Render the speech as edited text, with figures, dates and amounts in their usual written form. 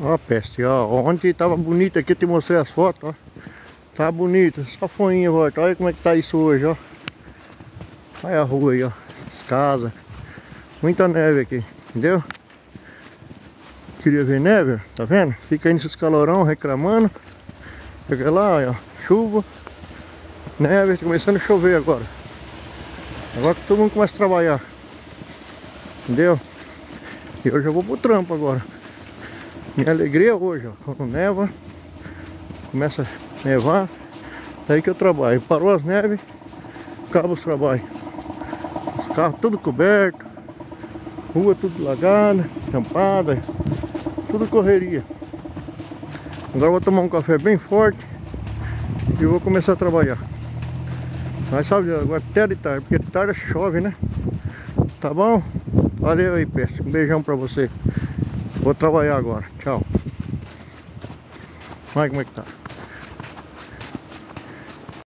Ó, peste, ó. Ontem tava bonito aqui, te mostrei as fotos, ó. Tá bonito, só folhinha volta. Olha como é que tá isso hoje, ó. Olha a rua aí, ó. As casas. Muita neve aqui, entendeu? Queria ver neve, tá vendo? Fica aí nesses calorão reclamando. Chega lá, ó. Chuva. Neve, tá começando a chover agora. Agora que todo mundo começa a trabalhar. Entendeu? E hoje eu vou pro trampo agora. Minha alegria hoje, ó. Quando neva, começa a nevar, daí que eu trabalho. Parou as neves, acaba os trabalhos. Os carros tudo coberto, rua tudo lagada, tampada, tudo correria. Agora eu vou tomar um café bem forte e vou começar a trabalhar. Mas sabe, agora até de tarde, porque de tarde chove, né? Tá bom? Valeu aí, Peste. Um beijão pra você. Vou trabalhar agora. Tchau. Olha como é que tá.